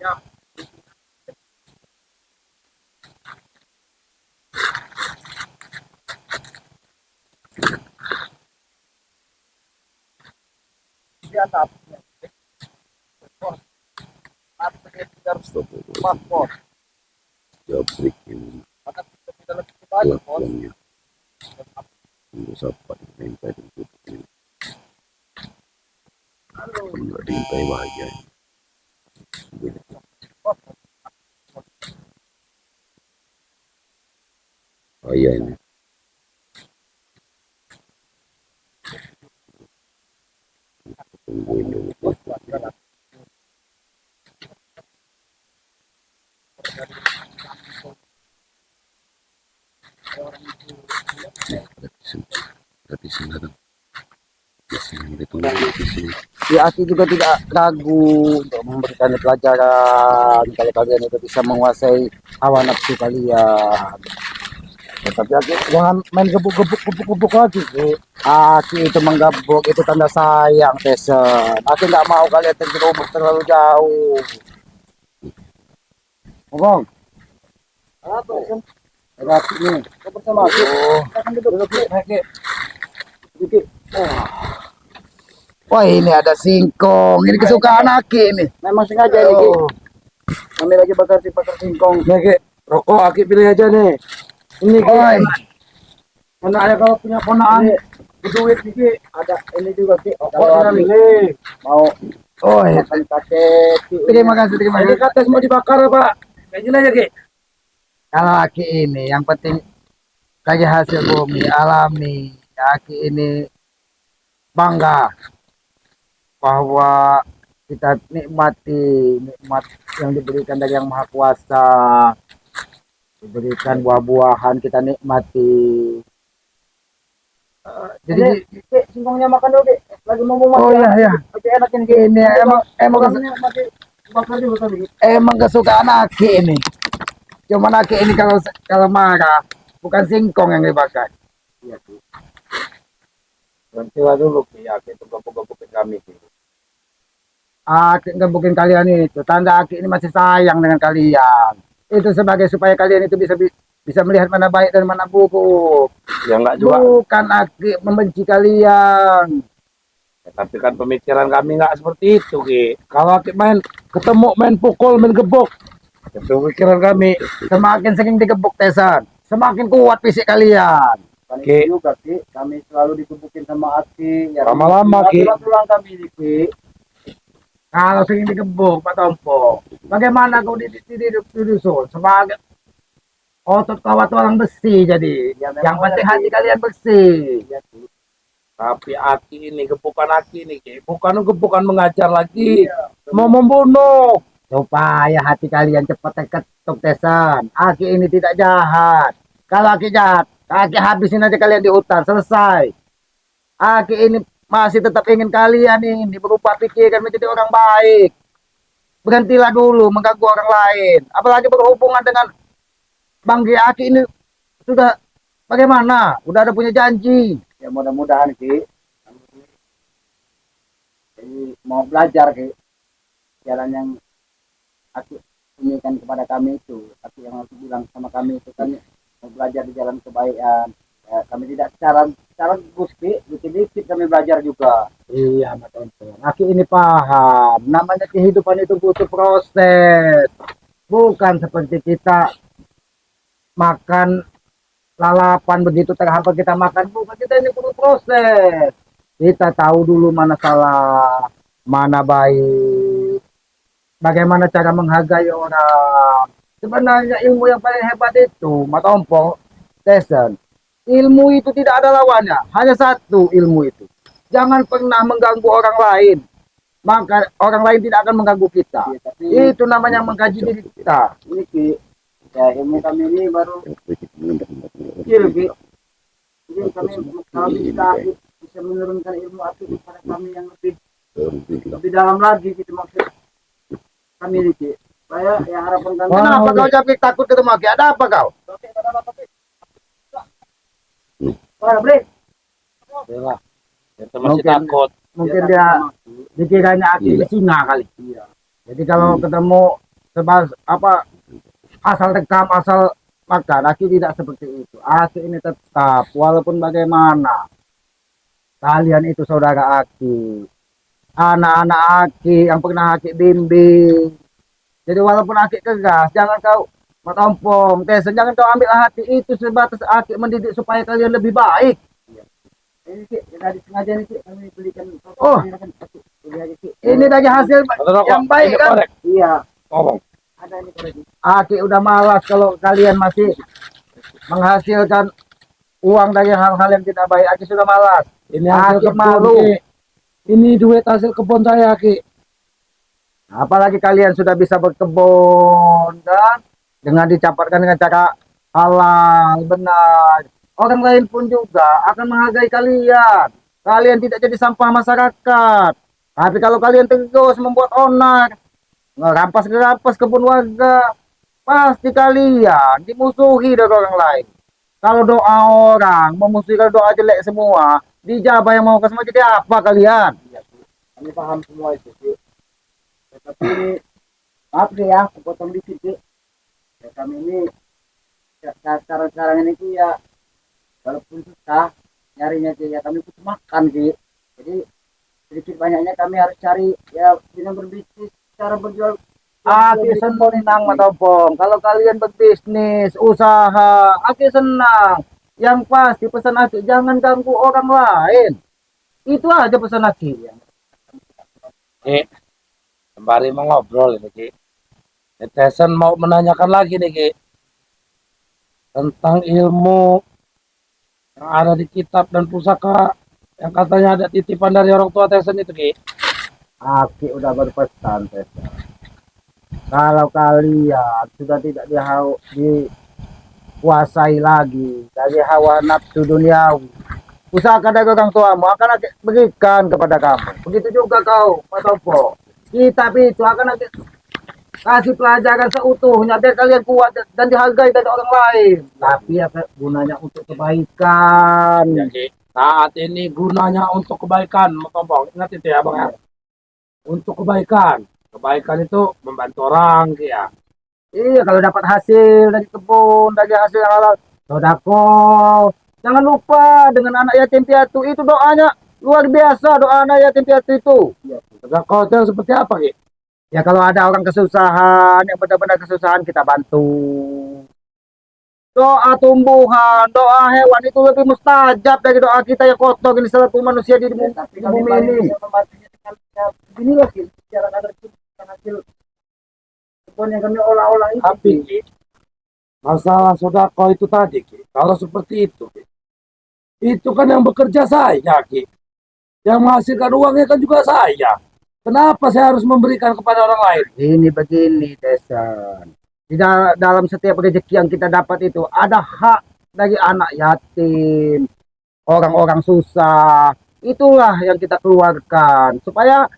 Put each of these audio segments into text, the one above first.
Di atapnya. Harus paspor. Jabrik ini Maka kita lebih banyak bos. kelakuannya untuk siapa dimintai untuk ini nggak dimintai bahagia bahaya ini tungguin dulu gratisan datang Ya, aku juga tidak ragu untuk memberikan pelajaran kalau kalian itu bisa menguasai hawa nafsu kalian. Tetapi aku jangan main gebuk lagi. Aki itu menggebuk itu tanda sayang, Tesen. Aku nggak mau kalian terjerumus terlalu jauh. Ngomong. Apa, Tesen? Ada Aki nih. Bersama aku. Kita akan duduk. Duduk. Wah, ini ada singkong. Ini kesukaan Aki ini. Memang sengaja ini, Ki. Kami lagi bakar singkong. Nih, Ki. Rokok Aki pilih aja nih. Ini Ki. Mana ada kalau punya ponaan duit Ki. Ada ini juga Ki. Rokok pilih. Mau. Oh, ya. Terima kasih. Ini kata semua dibakar, Pak. Kayak gini aja, Ki. Kalau Aki ini yang penting kayak hasil bumi alami. Aki ini bangga bahwa kita nikmat yang diberikan dari Yang Maha Kuasa, diberikan buah-buahan kita nikmati. Jadi singkongnya makan dulu, lagi mau makan. Oh iya. Enak ini emang kesukaan Aki ini. Cuman Aki ini kalau marah bukan singkong yang dibakar. Iya sih. Coba dulu ya, Aki itu gebuk-gebukin kami sih. Aki gebukin kalian itu tanda Aki ini masih sayang dengan kalian. Itu sebagai supaya kalian itu bisa melihat mana baik dan mana buruk. Ya enggak juga. Bukan Aki membenci kalian. Ya, tapi kan pemikiran kami enggak seperti itu, Ki. Kalau Aki ketemu main pukul, main gebuk. Itu pemikiran kami. Semakin sering digebuk Tesan, semakin kuat fisik kalian. Ki juga Ki, kami selalu dikebukin sama Aki. Ya, lama-lama Ki. Tulang kami Ki. Kalau sering digebuk Pak Tompo, bagaimana kau di dusun sebagai otot kawat orang besi jadi. Ya, yang penting hati kalian bersih. Ya, Tapi Aki ini, gebukan Aki ini, Ki, bukan gebukan mengajar lagi, mau membunuh. Supaya hati kalian cepat terketuk Tesan. Aki ini tidak jahat. Kalau Aki jahat, Aki habisin aja kalian di hutan, selesai. Aki ini masih tetap ingin kalian ini berubah pikiran menjadi orang baik. Berhentilah dulu mengganggu orang lain. Apalagi berhubungan dengan Bang Aki ini sudah bagaimana? Udah ada punya janji. Ya mudah-mudahan Ki. Jadi mau belajar Ki. Jalan yang Aki tunjukkan kepada kami itu. Aki yang harus bilang sama kami itu kan mau belajar di jalan kebaikan. Ya, kami tidak secara Gusti, dikit-dikit kami belajar juga. Iya, Mas Tonton. Aki ini paham. Namanya kehidupan itu butuh proses. Bukan seperti kita makan lalapan begitu terhampa kita makan. Bukan, kita ini butuh proses. Kita tahu dulu mana salah, mana baik. Bagaimana cara menghargai orang. Sebenarnya ilmu yang paling hebat itu, Mas Tompo, Tesan. Ilmu itu tidak ada lawannya, hanya satu ilmu itu. Jangan pernah mengganggu orang lain, maka orang lain tidak akan mengganggu kita. Ya, tapi itu namanya mengkaji diri kita. Ini Ki, ya ilmu kami ini baru kecil Ki. Jadi kami kalau bisa menurunkan ilmu Aki kepada kami yang lebih dalam lagi gitu maksud kami ini Ki. Saya ya harapan kami. Kenapa kau jadi takut ketemu Aki? Ada apa kau? Beli. Masih takut. Mungkin dia dikiranya Aki singa kali. Iya. Jadi kalau ketemu apa asal rekam asal makan. Aki tidak seperti itu. Aki ini tetap walaupun bagaimana kalian itu saudara Aki, anak-anak Aki yang pernah Aki bimbing. Jadi walaupun Aki keras, jangan kau matompong, Tesen, jangan kau ambil hati itu sebatas Aki mendidik supaya kalian lebih baik. Ini Ki, dari sengaja nih Ki, kami belikan. Oh, ini dari hasil yang baik kan? Iya. Ngomong. Ada ini korek. Aki udah malas kalau kalian masih menghasilkan uang dari hal-hal yang tidak baik. Aki sudah malas. Ini hasil Aki kebun, malu. Ki. Ini duit hasil kebun saya, Ki. Apalagi kalian sudah bisa berkebun kan? Dengan dicampurkan dengan cara halal, benar. Orang lain pun juga akan menghargai kalian. Kalian tidak jadi sampah masyarakat. Tapi kalau kalian terus membuat onar, ngerampas-ngerampas kebun warga, pasti kalian dimusuhi dari orang lain. Kalau doa orang memusuhi, kalau doa jelek semua, dijabah yang mau ke semua, jadi apa kalian? Iya, kami paham semua itu, Ki. Tapi maaf deh ya, aku potong dikit, Ki. Ya, kami ini sekarang ini Ki, ya walaupun susah nyarinya Ki, ya kami butuh makan Ki. Jadi sedikit banyaknya kami harus cari ya dengan berbisnis, cara berjual. Aki senang matompong. Kalau kalian berbisnis, usaha, Aki senang. Yang pasti pesan Aki jangan ganggu orang lain. Itu aja pesan Aki. Ki, sembari mau ngobrol ini, Ki. Netizen mau menanyakan lagi nih, Ki. Tentang ilmu yang ada di kitab dan pusaka yang katanya ada titipan dari orang tua Tesen itu, Ki. Aki udah berpesan, Tesen. Kalau kalian sudah tidak dikuasai lagi dari hawa nafsu duniawi, usahakan dari orang tuamu akan Aki berikan kepada kamu. Begitu juga kau, Pak Topo. Kitab itu akan Aki kasih pelajaran seutuhnya biar kalian kuat dan dihargai dari orang lain. Tapi ya gunanya untuk kebaikan. Ya, Ki. Saat ini gunanya untuk kebaikan, Tompong. Ingat itu ya, Bang ya. Untuk kebaikan. Kebaikan itu membantu orang, Ki, ya. Iya, kalau dapat hasil dari kebun, dari hasil yang halal, sodako. Jangan lupa dengan anak yatim piatu itu doanya luar biasa, doa anak yatim piatu itu. Sodako itu seperti apa, Ki? Ya kalau ada orang kesusahan, yang benar-benar kesusahan kita bantu. Doa tumbuhan, doa hewan itu lebih mustajab dari doa kita yang kotor ini selaku manusia di bumi ini. Ini loh, secara kadar hasil kebun yang kami olah-olah ini. Tapi, Ki, masalah sodako itu tadi, Ki. Kalau seperti itu, Ki. Itu kan yang bekerja saya, Ki. Yang menghasilkan uangnya kan juga saya. Kenapa saya harus memberikan kepada orang lain? Ini begini, Desan. Di dalam setiap rezeki yang kita dapat itu ada hak dari anak yatim, orang-orang susah. Itulah yang kita keluarkan supaya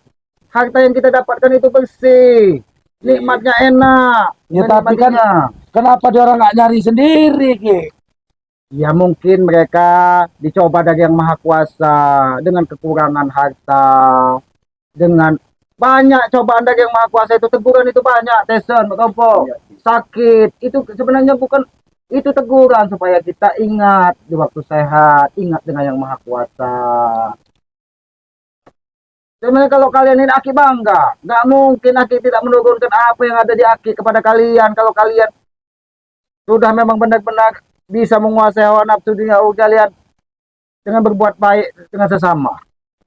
harta yang kita dapatkan itu bersih, nikmatnya enak. Ya tapi kan kenapa dia orang nggak nyari sendiri, Ki? Ya mungkin mereka dicoba dari yang maha kuasa dengan kekurangan harta, dengan banyak cobaan dari yang maha kuasa itu, teguran itu banyak, Tesen, Kompo, sakit itu sebenarnya bukan, itu teguran supaya kita ingat di waktu sehat, ingat dengan yang maha kuasa. Sebenarnya kalau kalian ini Aki bangga, nggak mungkin Aki tidak menurunkan apa yang ada di Aki kepada kalian. Kalau kalian sudah memang benar-benar bisa menguasai hawa nafsu dunia kalian dengan berbuat baik dengan sesama.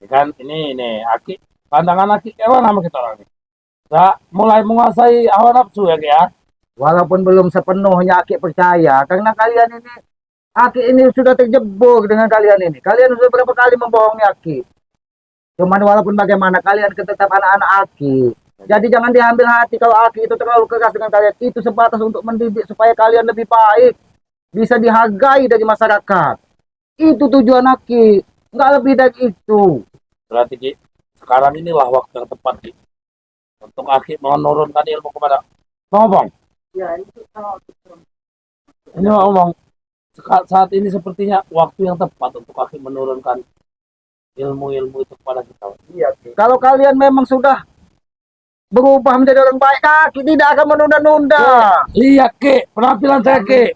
Kan ini Aki, pandangan Aki kayak nama kita orang ini. Saya mulai menguasai hawa nafsu ya, Ki, ya. Walaupun belum sepenuhnya Aki percaya, karena kalian ini, Aki ini sudah terjebak dengan kalian ini. Kalian sudah berapa kali membohongi Aki. Cuman walaupun bagaimana kalian tetap anak-anak Aki. Jadi jangan diambil hati kalau Aki itu terlalu keras dengan kalian. Itu sebatas untuk mendidik supaya kalian lebih baik. Bisa dihargai dari masyarakat. Itu tujuan Aki. Nggak lebih dari itu. Berarti, Ki, sekarang inilah waktu yang tepat, Ki, untuk Aki menurunkan ilmu kepada Ngomong. Ya, itu Ini ngomong. Saat ini sepertinya waktu yang tepat untuk Aki menurunkan ilmu-ilmu itu kepada kita. iya. Kalau kalian memang sudah berubah menjadi orang baik, kaki tidak akan menunda-nunda. Lihat Ki, penampilan saya Ki.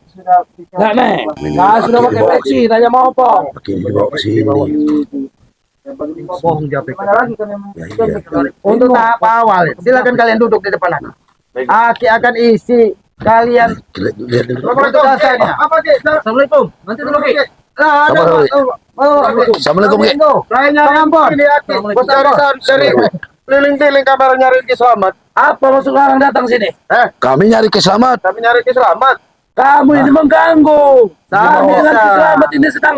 Nah, nih. Nah, sudah pakai peci, tanya mau apa? Makin dibawa ke sini. Bohong jawab. Mana lagi kan yang Untuk tahap awal, silakan kalian duduk di depan aku. Aki akan isi kalian. Lihat dulu. Tugasannya. apa Ki? Assalamualaikum. Nanti dulu Ki. Nah, Sabar, Ki. Assalamualaikum, Ki. Saya nyari ampun. Bos Arisan dari keliling-keliling kamar nyari Ki Selamat. Apa maksud orang datang sini? Kami nyari keselamat. Kami nyari Ki Selamat. Kamu ini mengganggu. Kami dengan Bisa. selamat ini sedang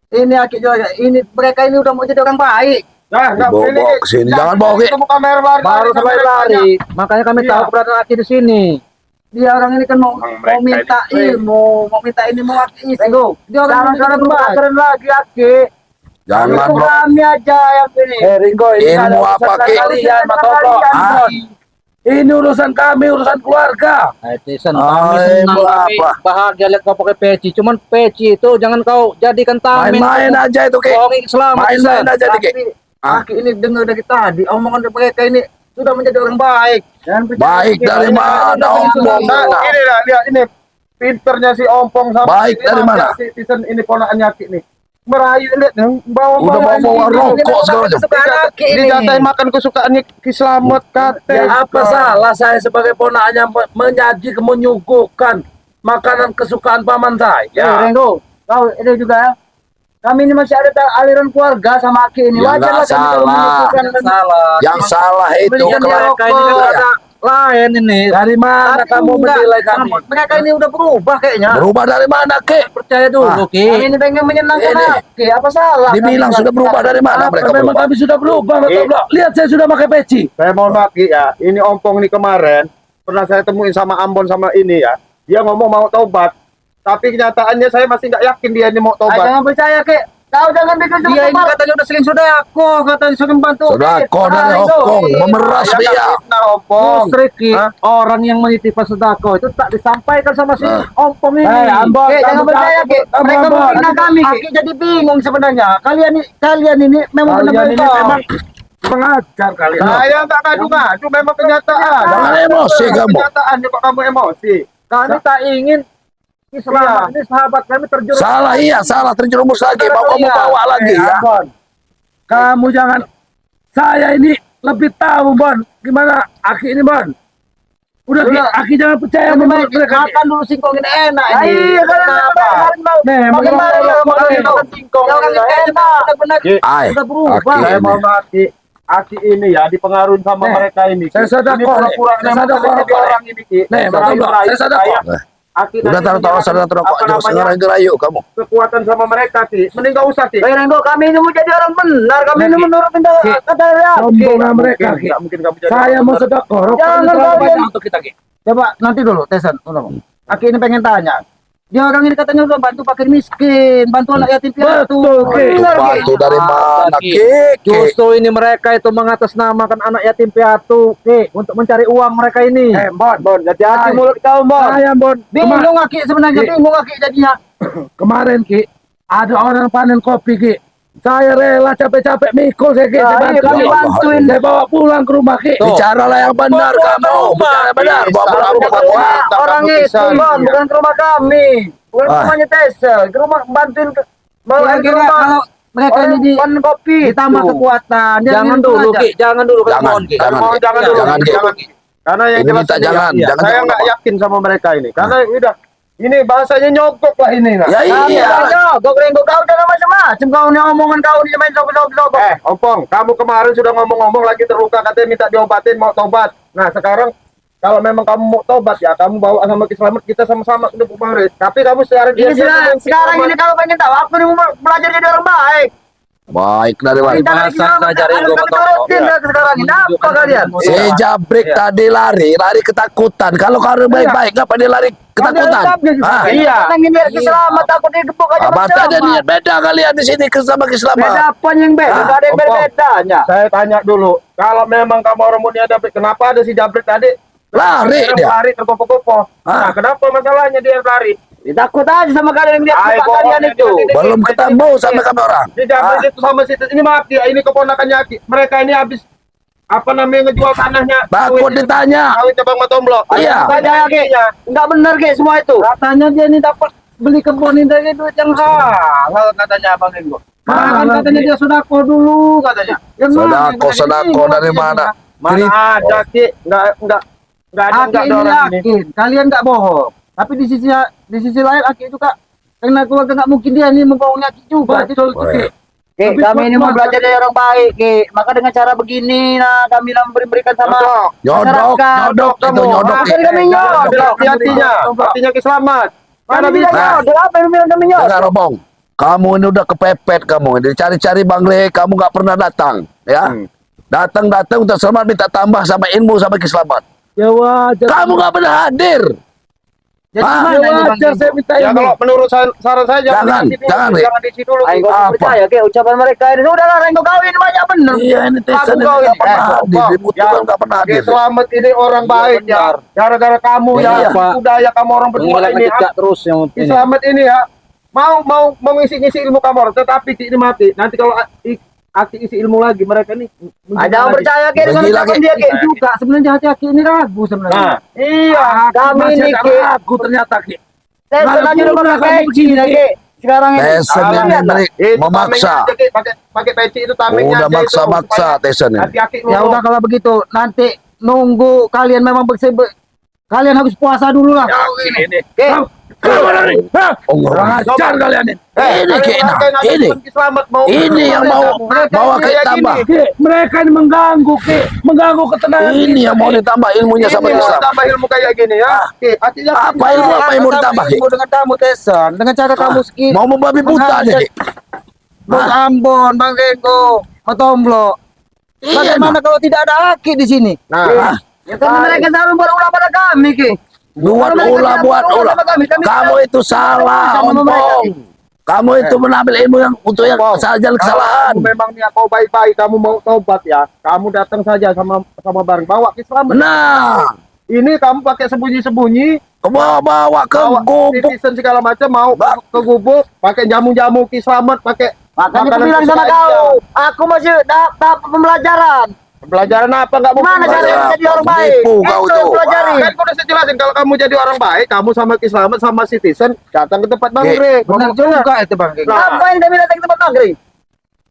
Ini Aki juga. Ini mereka ini udah mau jadi orang baik. Nah, nggak boleh Bawa ke sini. Jangan bawa Ki. Ketemu kamera lari. Baru sampai lari. Makanya kami tahu keberadaan Aki di sini. Dia orang ini kan mau minta ilmu, mau minta ini mau Aki isi. Dia orang ini kan keren lagi Aki. Jangan Itu bro. kami aja yang ini. Ringo ini Ilmu ada apa, urusan Ki? kalian, Mas Toto. Ah, ini urusan kami, urusan keluarga. Netizen kami senang, kami bahagia lihat kau pakai peci. Cuman peci itu jangan kau jadikan tameng. Main-main aja itu Ki. Bohongin Islam. Main-main aja nih Ki. Aki ini dengar dari tadi omongan dari mereka ini sudah menjadi orang baik. Baik dari mana Ompong? Ini dah, lihat ini pinternya si Ompong sama Baik, dari mana? Si Tisen ini ponakannya Ki nih. Merayu lihat bawa Udah bawa rokok segala macam. Dijatai makan kesukaannya Ki Slamet kate. Ya, apa salah saya sebagai ponaknya menyaji menyuguhkan makanan kesukaan paman saya? Ya, Rengo, kau itu juga ya. Kami ini masih ada aliran keluarga sama Aki ini. Ya, Wajar nggak lah kami kalau salah. menyuguhkan salah. Yang salah itu Belikan dia rokok. Ini keluarga lain ini. Dari mana Tapi kamu enggak, menilai kami? mereka ini udah berubah kayaknya. berubah dari mana Ki? Percaya dulu, Ki. Kami ini pengen menyenangkan Ini. Aki. Apa salah? Dibilang Kami sudah berubah dari mana Apa mereka memang berubah? kami sudah berubah, Mas Toto? Lihat saya sudah pakai peci. Saya mohon maaf Ki ya, ini Ompong ini kemarin pernah saya temuin sama Ambon sama ini ya. Dia ngomong mau taubat, tapi kenyataannya saya masih nggak yakin dia ini mau taubat. Jangan percaya, Ki. Kau jangan bikin dia ini katanya udah sering sodako, katanya sering bantu. Sodako dari Ompong memeras dia. Nah, Ompong. Justru Ki, Hah? orang yang menitip sodako itu tak disampaikan sama si Ompong ini. Ambon, Jangan kamu percaya, Ki. kamu Mereka Ambon. menghina kami, Ki. Aki jadi bingung sebenarnya. Kalian ini memang Kalian ini benar-benar memang mengajar kalian. Saya nggak ngadu-ngadu, memang kenyataan. Jangan emosi kamu. Kenyataan kok kamu emosi. kami tak ingin Islam ini sahabat kami terjerumus. Salah iya, salah terjerumus lagi. Mau kamu bawa lagi ya. Ambon, kamu jangan. Saya ini lebih tahu, Bon. Gimana Aki ini, Bon? Udah, Ki, Aki jangan percaya sama mereka. Makan dulu singkong ini enak ini. Iya, Kenapa? Nih, Bagaimana makan singkong? Yang ini enak. Benar-benar Ay, sudah berubah. Aki Saya ini. mau mati. Aki ini ya dipengaruhi sama mereka ini. saya sadar Ini kok, pura-pura saya memang sadar jadi kok. orang ini Ki. Nih, Mas Toto, saya sadar kok. Aki Udah nanti taruh sadar rokok apa aja namanya, sekarang gerayu kamu. kekuatan sama mereka Ki. Mending nggak usah Ki. Rengo, kami ini mau jadi orang benar. Kami ini menurut kata Aki. Sombongan mereka, Ki. Nggak mungkin kamu jadi Saya orang mau benar. sedekah. Rokok Jangan ini terlalu kalian. banyak untuk kita, Ki. Coba nanti dulu, Tesan. Aki ini pengen tanya. Dia orang ini katanya udah bantu fakir miskin, bantu anak yatim piatu. Betul, Ki. Benar, Ki. Bantu dari mana Ki? Ki? Justru ini mereka itu mengatasnamakan anak yatim piatu, Ki, untuk mencari uang mereka ini. Bon, Hati-hati Ay. mulut kau, Bon. saya, Bon. Bingung Aki sebenarnya, Ki. bingung Aki jadinya. Kemarin, Ki, ada orang panen kopi, Ki. Saya rela capek-capek mikul saya, Ki. Saya Nah, iya, bantu, kami Ki. bantuin. Saya bawa pulang ke rumah, Ki. Bicaralah yang benar kamu. Bicara benar. Bawa pulang Bisa. bawa pulang. Tak Orang kamu itu, bisa. Bon, bukan ke rumah kami. Bukan ke Ah. rumahnya Tesel, ke rumah bantuin ke bawa ke rumah. Kalau mereka ini di panen kopi, ditambah kekuatan. Jangan dulu, Ki. Jangan dulu, Jangan, jangan, Mohon Ki. jangan dulu. Jangan, Ki. Karena yang Ini jelas minta ini, jangan, ya, jangan, saya jangan. nggak yakin sama mereka ini. Karena udah ini bahasanya nyogok lah ini. Nah. Ya iya. Kau kau jangan macam-macam. Kau nih omongan kau nih main sok-sok. Ompong, kamu kemarin sudah ngomong-ngomong lagi terluka katanya minta diobatin mau tobat. Nah sekarang kalau memang kamu mau tobat ya kamu bawa sama Selamat kita sama-sama ke Bumaris. Tapi kamu secara Ini sekarang ini kalau pengen tahu, aku nih mau belajar jadi orang baik. Baik dari mana? Sekarang ini apa kalian? Si Jabrik tadi lari ketakutan. Kalau kalian baik-baik, ngapa dia lari ketakutan? Ah, Iya. Yang ini selamat aku digebuk aja. apa ada niat beda kalian di sini sama Beda Selamat? apa yang beda? Ah, Gak ada yang Ompong. bedanya. Saya tanya dulu, kalau memang kamu orang murni ada kenapa ada si Jabrik tadi Lari dia. lari tergopoh-gopoh. Ah. Nah, kenapa masalahnya dia lari? Takut aja sama kalian yang lihat Ay, muka kalian bohong, itu. ini. Belum ketemu sama kami orang. Si Jabrik itu sama si ini maaf ya, ini keponakannya Aki. Mereka ini habis apa namanya ngejual tanahnya? Takut ditanya. Sawitnya Bang Matomblo. Iya. Katanya Ki, enggak benar Ki semua itu. Katanya dia ini dapat beli kebun ini dari duit yang halal katanya Bang Ringo. Kan katanya dia sodako dulu katanya. Yang mana? Sodako dari mana? Mana ada Ki? Enggak ada Aki ini orang ini. yakin, kalian nggak bohong. Tapi di sisi lain Aki juga karena keluarga nggak mungkin dia ini membohongi Aki juga. Betul tuh, Ki. Ki, kami ini mau belajar dari orang baik, Ki. Maka dengan cara begini, nah kami memberikan sama Nyodok itu nyodok. Bukan kami nyodok. Hatinya Ki Slamet. Mana Kami bisa? bilang nyodok, apa yang bilang kami nyodok? Dengar Robong, kamu ini udah kepepet kamu. Dicari-cari Bang Le, kamu nggak pernah datang, ya? Datang untuk selamat minta tambah sama ilmu sama Ki Slamet. Ya wajar. Kamu nggak pernah hadir. Jadi Ah, gimana ini Bang Wajar Ringo? saya minta Ya ini. kalau menurut saran saya Jangan, di situ dulu, jangan, Ri. jangan di situ dulu. Ayo gak Apa? percaya Ki, ucapan mereka ini. Udah lah, Ringo kawin banyak bener. Iya ini Tesan Aku ini kau nggak ini. pernah hadir. Bang, Dibutuhkan nggak pernah Ki hadir. Slamet ini orang baik ya. Gara-gara kamu ya, Iya. budaya kamu orang berdua ini. terus yang Ki Slamet ini ya mau ngisi ilmu kamu orang, tetapi Ki ini mati. Nanti kalau Aki isi ilmu lagi, mereka ini Ada yang percaya Ki dengan Gila, ucapan Ki. dia Ki juga. Sebenarnya hati Aki ini ragu sebenarnya. Nah, iya. Kami Masih ini ada Ki. ragu ternyata, Ki. Saya Mana sengaja udah guna pakai kamu peci begini, Ki. Sekarang ini. Tesan Ah, ini lihat, Ri, Itu memaksa. tamengnya aja, Ki. pakai peci itu tamengnya Udah aja itu, maksa-maksa supaya Tesan ini. hati Aki Ya udah kalau begitu nanti nunggu kalian memang kalian habis puasa dulu lah. ini. Ki. Oh, Kurang ajar kalian ini. Ini Ki, nah, ini. Ini yang mau bawa Ki tambah. Ki, mereka ini mengganggu, Ki. Mengganggu ketenangan Ini yang mau ditambah ilmunya sama Ini mau Islam. tambah ilmu kayak gini ya. Ki, artinya Apa ilmu apa yang mau ditambah Ki? Dengan kamu Tesan, dengan cara kamu skip. Mau membabi buta aja Ki. Bang Ambon, Bang Rego, Matomblo. Iya, Bagaimana kalau tidak ada Aki di sini? Nah, Ya karena mereka selalu berulah pada kami, Ki. buat ulah. Kamu itu salah, ompong. Kamu itu mengambil ilmu yang untuk yang saja kesalahan. kamu memang niat mau baik-baik, kamu mau tobat ya. Kamu datang saja sama bareng bawa Ki Slamet. Nah, Ini kamu pakai sembunyi-sembunyi, bawa ke bawa gubuk. titisan segala macam, mau ke gubuk, pakai jamu-jamu Ki Slamet, pakai Makanya aku makanan bilang sama kesukaan kau, dia. aku masih tahap pembelajaran. Pelajaran apa nggak mau Gimana pelajaran? cara jadi orang baik? Nipu kau Itu tuh. pelajari. Kan aku udah jelasin kalau kamu jadi orang baik, kamu sama Ki Slamet sama Citizen datang ke tempat Bang Oke, Re. Benar juga itu Bang Rego. Nah. Ngapain kami datang ke tempat negeri?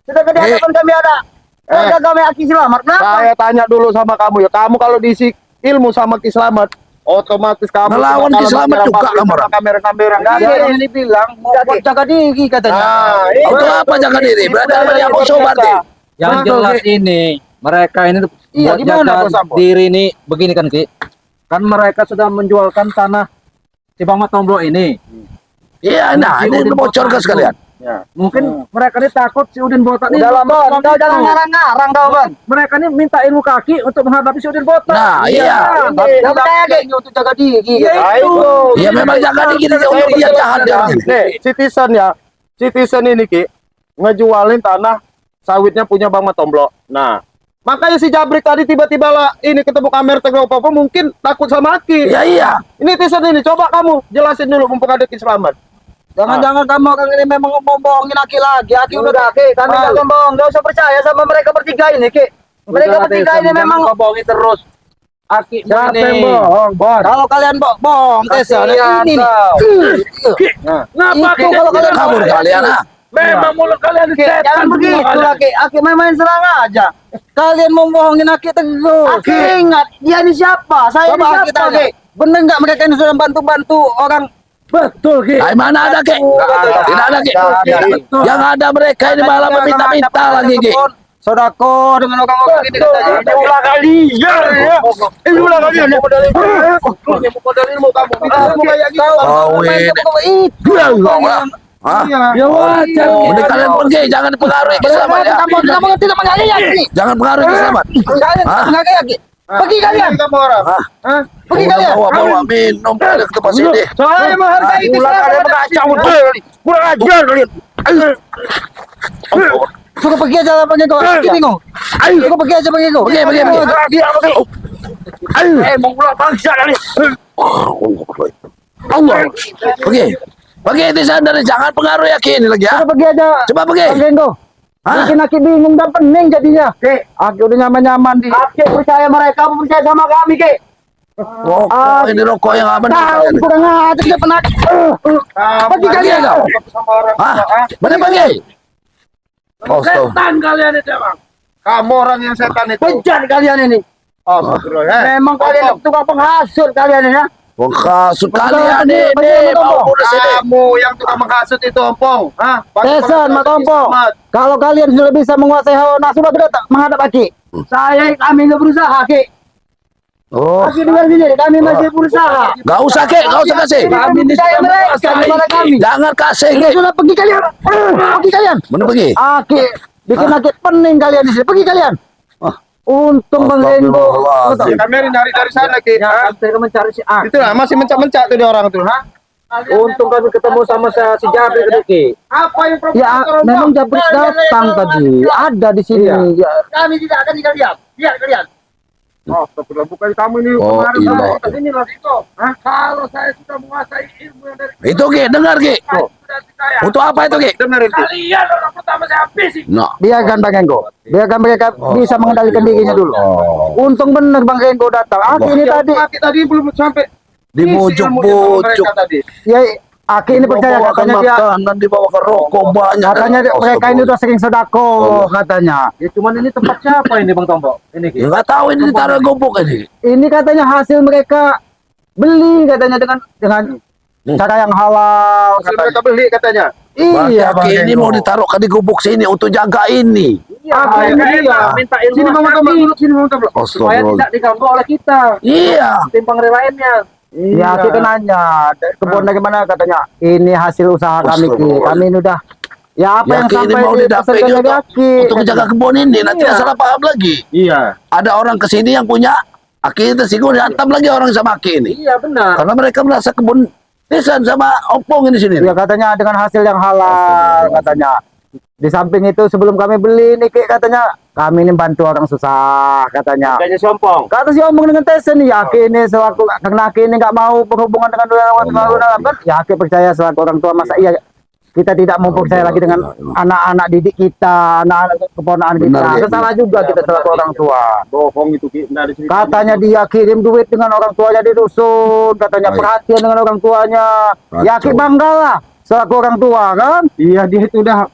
Sudah ke hadapan kami ada. Keluarga kami Aki selamat. Kenapa? Saya tanya dulu sama kamu ya, kamu kalau diisi ilmu sama Ki Slamet, otomatis kamu Melawan kalau Ki Slamet bicara juga publik kamu sama orang. kamera-kamera Enggak nggak ada ada. yang dibilang mau buat jaga diri katanya. Nah, Untuk apa jaga diri? Berarti apa yang mau sobat nih? Yang Betul, jelas Ki. ini mereka ini Iya, buat gimana, jaga Bos Ambo? diri ini begini kan Ki. Kan mereka sudah menjualkan tanah si Bang Matomblo ini. Iya, nah ini bocorkan sekalian. Mungkin mereka ini takut si Udin Botak ini. Udah lah, Bon. Bang, Kau itu. jangan ngarang-ngarang kau, Bon. Mereka ini minta ilmu kaki untuk menghadapi si Udin Botak. Nah, iya. Yang percaya kayak untuk jaga diri. Ya memang jangan dikit dia jahat dia. Nih, Citizen ya. Citizen ini Ki ngejualin tanah sawitnya punya Bang Matomblo. Nah, makanya si Jabrik tadi tiba-tiba lah ini ketemu kamera tegak apa mungkin takut sama Ki. Iya, iya. Ini Citizen ini coba kamu jelasin dulu mumpung ada Ki Slamet. Jangan-jangan kamu orang ini memang mau bohongin Aki lagi. Aki udah Ki, kami Mal. gak bohong. Gak usah percaya sama mereka bertiga ini, Ki. Mereka bertiga ini memang bohongi terus. Aki Siapa ini. yang bohong, Bon? kalau kalian bohong, Tessa, ini nih. Ngapa Itu kalau kalian Kabur kalian ah. Memang mulut kalian Ki, jangan begitu lah, Ki. Aki main-main serang aja. Kalian mau bohongin Aki teguh. Aki ingat, dia ini siapa? Saya ini siapa, Ki? Bener nggak mereka ini sudah bantu-bantu orang? Betul, Ki. Dari mana ada Ki? Tidak ada Ki. Yang ada mereka ini malah meminta-minta lagi Ki. Sodako dengan orang-orang ini katanya. Ini ulah kalian ya. Ini ulah kalian. Mau modalin mau kamu. Mau kayak gitu. Kawin. Hah? Ya wajar, Ki. Udah kalian pergi, jangan pengaruhi keselamatan ya. Kamu tidak menghargai Aki. Jangan pengaruhi keselamatan. Kalian Hah? menghargai Aki. Pergi kalian. Kamu orang. Hah? Pergi kalian. Bawa minum ke tempat sini. Saya menghargai Ulah kalian mengacau. Kurang ajar kalian. Suruh pergi aja lah pergi kau. Aki bingung. Suruh pergi aja pergi kau. Pergi. Mau pulang bangsa kali. Allah. Pergi. Pergi itu dari jangan pengaruhi Ki ini lagi ya. Suruh pergi aja. Coba pergi. Pergi kau. Hah? Bikin Aki bingung dan pening jadinya. Ki, Aki udah nyaman-nyaman di. Aki percaya mereka, kamu percaya sama kami, Ki. Rokok ini rokok yang apa nih? Tahu kurang ajar dia penat. Pergi kalian. Hah? Mana pergi? Astaga. Setan kalian itu bang. Kamu orang yang setan itu. Bejat kalian ini. Astagfirullah. Memang kalian tukang penghasut kalian ini ya. Kasut kalian Betul, ini betul, mau betul. udah sini. Kamu yang tukang menghasut itu, Ompong. Hah? Tesan, Mak Ompong. Kalau kalian sudah bisa menguasai hawa nafsu, sudah menghadap Aki. Kami nggak berusaha, Ki. Oh, Aki dengar sini, kami masih berusaha. gak usah kek, gak usah kasih. Kami percaya mereka kepada kami. Jangan kasih Ya kek. sudah pergi kalian. Pergi kalian. Mana pergi? Aki, bikin Aki pening kalian di sini. Pergi kalian. Untung Bang Renggo. Astagfirullahaladzim. Kami dari sana, Ki. Ya, saya mencari si Aki. Itulah masih mencak-mencak tuh dia orang tuh, ha? Untung kami ketemu sama si Jabir tadi, Ki. Apa yang Ya, memang Jabrik datang tadi. Ada di sini. Ya, Kami tidak akan tinggal diam. Lihat kalian. Astagfirullah, bukan kamu ini Oh, kemarin iya. kita sini lah itu. Kalau saya sudah menguasai ilmu yang dari Itu Ki, dengar Ki. saya. Untuk apa itu Ki? Dengar itu. Kalian orang pertama saya habisi. Nah, biarkan Bang Renggo. Biarkan mereka bisa mengendalikan dirinya dulu. Untung benar Bang Renggo datang. Aki ini tadi. Aki tadi belum sampai dibujuk-bujuk. tadi. Ya, Aki ini percaya Dibawakan katanya dia. makanan, dibawakan rokok banyak. Katanya mereka ini udah sering sedako katanya. Ya cuman ini tempat siapa ini Bang Tombo? Ini, Ki. Ya nggak tahu ini ditaruh gubuk ini. Ini katanya hasil mereka beli katanya dengan cara yang halal Hasil katanya. mereka beli katanya. Iya Bang Berarti ini Renggo. mau ditaruhkan di gubuk sini untuk jaga ini. Apa Iya, ini iya. dia? Minta ilmu Sini Bang Tomblok dulu, sini Bang Tomblok. supaya Astagfirullah. tidak diganggu oleh kita. Iya. Timbang lainnya. Ya, kita nanya kebun dari mana katanya. Ini hasil usaha kami Ki. Astagfirullah. Kami ini udah ya apa yang Yaki ini sampai mau di didampingi pesertanya untuk, Yaki. untuk menjaga kebun ini. Nanti Iya. salah paham lagi. Iya. Ada orang kesini yang punya Aki tersinggung, dihantam lagi orang sama Aki ini. Iya benar. Karena mereka merasa kebun Tesan sama Opong ini sini. Ya katanya dengan hasil yang halal katanya. Di samping itu sebelum kami beli nih Ki, katanya kami ini bantu orang susah katanya. Kayaknya sompong. Kata si omong dengan Tesen nih, Yaki ini selaku karena Yaki ini nggak mau berhubungan dengan orang tua kan, Yaki percaya selaku orang tua masa iya kita tidak mau percaya lagi dengan anak-anak didik kita, anak-anak keponakan kita. Benar, ya. Salah juga kita selaku orang tua. Bohong itu Ki. Nah, di sini. Katanya dia kirim duit dengan orang tuanya di dusun, katanya Baik. perhatian dengan orang tuanya. Kacau. Yaki bangga lah selaku orang tua kan. Iya, dia itu udah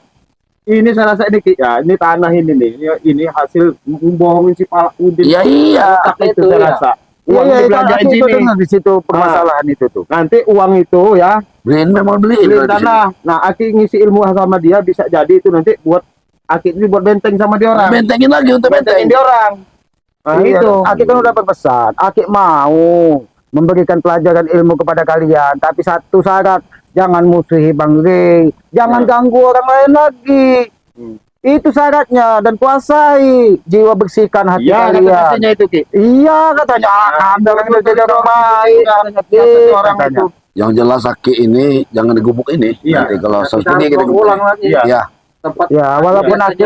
ini saya rasa ini Ki. Ya, ini tanah ini nih. Ini hasil membohongin si Pak Udin. Iya, iya. Otak itu Itu, saya ya. rasa. Iya Uang iya itu dibelanjain itu sini. dengar di situ permasalahan itu tuh. Nanti uang itu ya Beliin memang beliin. beli kalau di sini. tanah. Nah, Aki ngisi ilmu sama dia bisa jadi itu nanti buat Aki ini buat benteng sama dia orang. Bentengin lagi untuk Bentengin benteng. dia orang. Nah, Iya, itu. Aki kan udah berpesan, Aki mau memberikan pelajaran ilmu kepada kalian, tapi satu syarat, jangan musuhi Bang Rey, jangan ganggu orang lain lagi. Itu syaratnya dan kuasai jiwa bersihkan hati Iya, kalian. katanya itu Ki. Iya katanya, Anda orang itu jadi orang baik, Orang katanya. itu. Yang jelas Aki ini jangan digubuk ini. Iya. Nanti kalau Kita seperti kita harus gubuk. ulang lagi. Iya. Iya. Tempat Ya, walaupun Aki,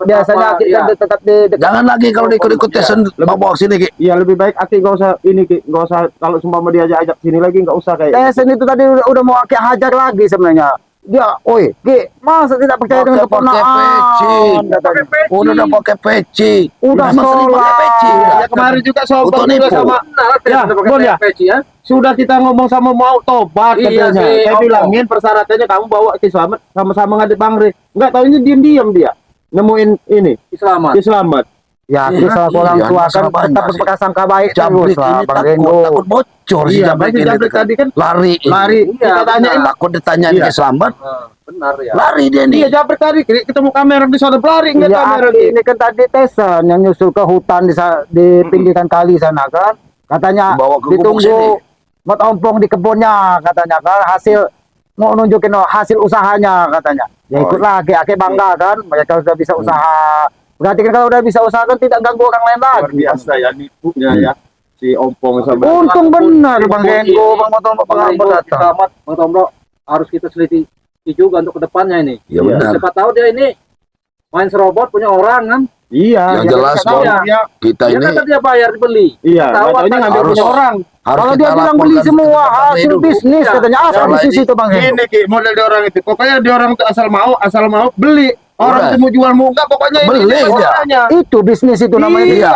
biasanya Aki kan tetap di dekat. Jangan lagi kalau diikut-ikut Tesan bawa sini Ki. Iya, lebih baik Aki nggak usah ini Ki, nggak usah kalau sumpah dia ajak sini lagi nggak usah kayak. Tesen itu tadi udah mau Aki hajar lagi sebenarnya. Dia, oi, Ki, masa tidak percaya dengan Pakai peci. keponaan? Katanya. Udah pakai peci. Udah Memang sering pakai sholat. peci. Udah. Ya, kemarin juga Untuk sobat juga nipu. sama ya, Bon ya? peci ya. sudah kita ngomong sama mau tobat Iya katanya. sih, Saya Om. bilangin persyaratannya kamu bawa ke selamat sama-sama ngadep Bang Rey. Enggak tahunya diam-diam dia nemuin ini Selamat. Ki Selamat. Ya, Ki selaku orang Iya, tua kan masalah banyak tetap sih. berprasangka baik Jabrik terus lah, ini Bang takut Renggo. bocor si Iya, Jabrik makanya ini. Jabrik tadi kan Lari. lari. Iya, Kita tanyain benar. Takut ditanya Iya. Ki Selamat. Benar ya. Lari dia nih. Iya Jabrik tadi ketemu kamera di sana pelari enggak Iya, kamera Aki ini kan tadi Tesan yang nyusul ke hutan di pinggiran kali sana kan. Katanya Bawa ke gubuk sini. ditunggu mot ompong di kebunnya katanya kan, hasil mau nunjukin hasil usahanya katanya. Ya Oh, ikut lagi, Aki bangga kan, mereka sudah bisa usaha. Berarti kan kalau udah bisa usaha kan tidak ganggu orang lain luar lagi. biasa ya nipunya ya si Ompong sama Untung benar Bang Renggo, Bang Motor, Bang Bang Ambon datang. Selamat, Bang Tombo. Harus kita selidiki juga untuk kedepannya ini. Ya benar. Siapa tahu dia ini main serobot punya orang kan. Iya, Yang ya, jelas, kita tahu Bang. ya. Kita Dia ini kata dia bayar dibeli. Iya, Tahu nggak taunya apa- ngambil punya harus- orang. harus Kalau kita dia bilang beli laporkan semua ke Bang Rey hasil dulu. bisnis Iya. katanya asal Kalau di ini- situ Bang Renggo. Ini Ki, model dia orang itu. Pokoknya dia orang itu asal mau beli. Orang Udah. itu mau jual muka pokoknya Beli ini aja. masalahnya. Itu bisnis itu namanya. Iya.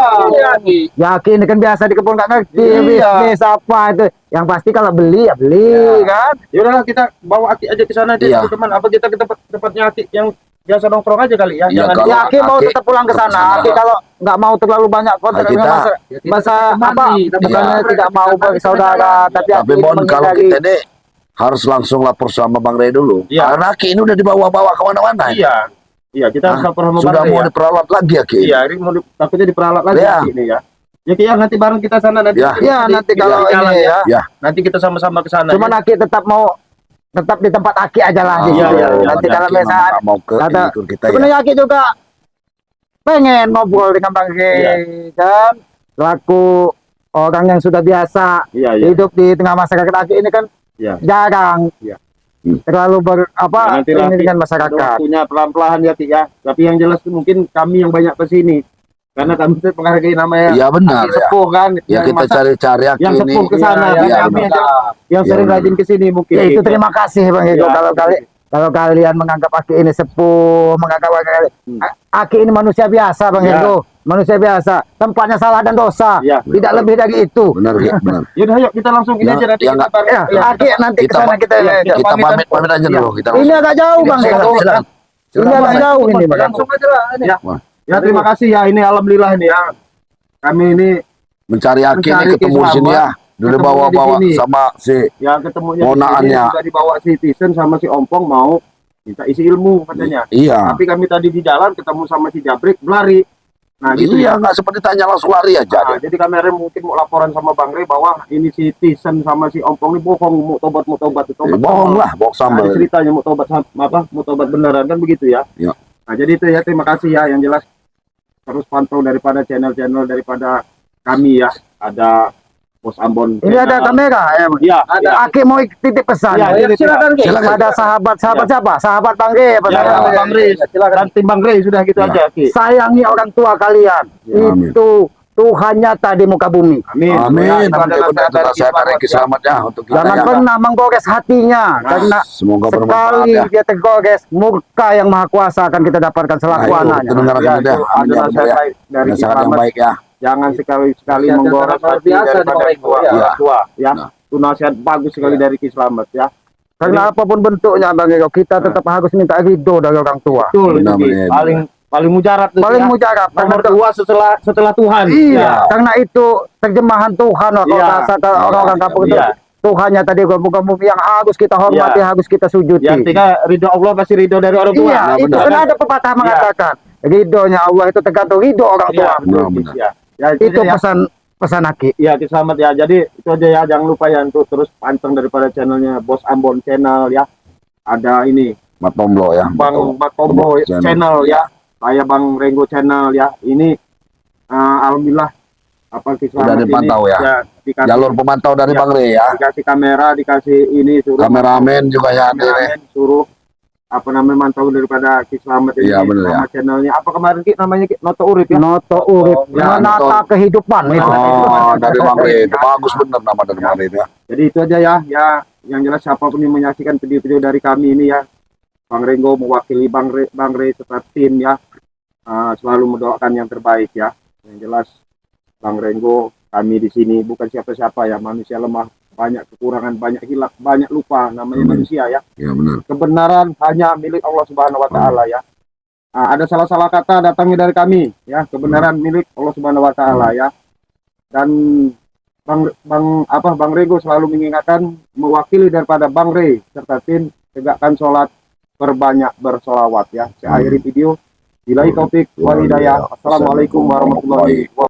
Yakin kan biasa di kebun nggak ngerti Iya. bisnis apa itu. Yang pasti kalau beli ya beli kan. Ya udahlah kita bawa Aki aja ke sana aja Iya. teman. Apa kita ke tempatnya Aki yang biasa nongkrong aja kali ya. Iya, Jangan kalau- Ya Aki mau Aki tetap pulang ke tetap sana. sana. Aki kalau nggak mau terlalu banyak kontak Nah, dengan kita- masa Ya, kita masa tetap apa? mandi, tapi Bukannya kalau tidak mau kita bagi saudara, tapi Tapi Aki Bon, kalau menghindari. kita ini harus langsung lapor sama Bang Rey dulu. Iya. Karena Aki ini udah dibawa-bawa kemana-mana. Iya. Iya, kita harus Hah? lapor sama Sudah Bang mau Rey ya. diperalat lagi Aki. Iya, ini mau takutnya diperalat lagi Iya. Aki ini ya. Ya Ki, ya nanti bareng kita sana nanti. Ya. Ya nanti kalau jalan ini ya. Ya. Nanti kita sama-sama ke sana. Cuman ya. Aki tetap di tempat Aki aja lah di Iya, situ. iya, iya. Nanti Aki kalau memang misalnya nggak mau ke kata- ini ikut kita ya. sebenarnya Aki juga pengen ngobrol dengan Bang Rey Iya. kan. Selaku orang yang sudah biasa Iya, iya. hidup di tengah masyarakat. Aki ini kan Iya. jarang Iya. terlalu Ya, nanti lah, ini Ki. dengan Ada masyarakat. waktunya pelan-pelan ya Ki ya. Tapi yang jelas tuh mungkin kami yang banyak ke sini. Karena kami tuh menghargai namanya Iya benar Aki ya. sepuh kan. Ya Yang kita masa- cari-cari Aki yang ini. sepuh ke sana. Iya, Dan iya, kami benar. yang Iya, sering benar. rajin ke sini mungkin. Ya, itu Ki. terima kasih Bang Ego. Iya. Kalau kalian menganggap Aki ini sepuh, menganggap Aki ini manusia biasa Bang Iya. Ego. Manusia biasa. Tempatnya salah dan dosa. Iya. Tidak lebih dari itu. Benar Ki, benar. Yaudah yuk kita langsung ini Ya, aja nanti ya, kita nggak- bareng. Ya, Ya, Aki nanti ke kita- sana kita. iya, ya. Kita pamit aja dulu. Kita Ini agak jauh Bang Silakan, Ego. silakan. Ini agak jauh ini Bang Ego. Langsung aja lah ini. Ya terima kasih ya ini alhamdulillah ini ya. Kami ini Mencari Aki Mencari ini ketemu Ki sini ya. Dulu Ketemunya bawa-bawa di sini. sama si ya ketemunya di Ponaannya. sini, sudah dibawa si Tisen sama si Ompong mau minta isi ilmu katanya. Iya. Tapi kami tadi di jalan ketemu sama si Jabrik berlari. Nah gitu Iya, ya. nggak seperti tanya langsung lari aja. Nah, jadi kami hari mungkin mau laporan sama Bang Rey bahwa ini si Tisen sama si Ompong ini bohong, mau tobat Bohong lah, bohong Nah, sambal. ada ceritanya mau tobat mau tobat beneran kan begitu ya. Iya. Nah jadi itu ya terima kasih ya yang jelas terus pantau daripada channel-channel daripada kami ya. Ada Bos Ambon. Ini ada kamera ya Bang. Iya, Ada. Aki mau titip pesan. Iya, Ya, silakan Ki. Silakan. Ada sahabat siapa? Sahabat Bang Rey apa Ya, sahabat Bang Rey, dan tim Bang Rey sudah gitu Ya. aja, Ki. sayangi orang tua kalian. Ya, amin. Itu Tuhan nyata di muka bumi. Amin. Amin. Ya, itu Amin. adalah Benar, dari saya tarik selamat, ya. selamatnya untuk kita Jangan ya. pernah menggores hatinya, karena Semoga bermanfaat sekali ya. dia tergores, murka yang maha kuasa akan kita dapatkan selaku Ayo, anaknya. kita dengarkan Ya, itu ya. itu Amin ya, adalah betul ya. nasihat dari Nasihat yang selamat. baik ya. Jangan sekali-sekali Nasihat menggores yang luar hati biasa daripada di Bang Rey, tua, ya. orang tua, ya. Nah. Itu nasihat bagus sekali dari Ki Slamet ya. Karena apapun bentuknya Bang Ego, kita tetap harus minta ridho dari orang tua. Betul itu, Benar, Ki. benar. Paling mujarab tuh, Paling ya. mujarab. Nomor Karena 2 setelah Tuhan. iya, Ya. karena itu terjemahan Tuhan. Kalau Iya. kata orang-orang kampung itu, Iya. Tuhannya tadi kamu yang harus kita hormati, Iya. harus kita sujuti. Ya, artinya ridho Allah pasti ridho dari orang tua. Iya, Nah, itu benar. kan ada pepatah mengatakan ridhonya Allah itu tergantung ridho orang Iya, tua. betul, Benar. ya. Ya, Itu ya. pesan Aki. Iya, Ki Slamet ya. Jadi itu aja ya, jangan lupa ya untuk terus panteng daripada channelnya Bos Ambon channel ya. Ada ini Matomblo ya. Bang Bakombo channel ya. Saya Bang Renggo channel ya. Ini alhamdulillah apa Ki Sudah Slamet dipantau ini, ya. dikasih, Jalur pemantau dari Ya. Bang Rey ya. dikasih kamera, dikasih ini suruh Kameramen juga ya. Andre. kameramen, suruh apa namanya mantau daripada Ki Slamet ini Iya, benar, sama channelnya. Apa kemarin Ki namanya Ki Noto Urip ya? Noto urip, Ya, menata Noto. kehidupan itu. Oh, dari Bang Rey. Itu bagus bener nama dari Bang Rey ya. Jadi itu aja ya, yang jelas siapapun yang menyaksikan video-video dari kami ini ya, Bang Renggo mewakili Bang Rey serta tim ya, selalu mendoakan yang terbaik ya. Yang jelas Bang Renggo, kami di sini bukan siapa-siapa ya, manusia lemah, banyak kekurangan, banyak hilaf, banyak lupa, namanya Amin. manusia ya. Ya benar. Kebenaran hanya milik Allah Subhanahu Wa Taala ya. Ada salah-salah kata datangnya dari kami ya, kebenaran milik Allah Subhanahu Wa Taala ya. Dan Bang Renggo selalu mengingatkan mewakili daripada Bang Rey serta tim tegakkan sholat, perbanyak bersolawat ya. Saya akhiri video. Billahi taufik wal hidayah. Assalamualaikum warahmatullahi wabarakatuh.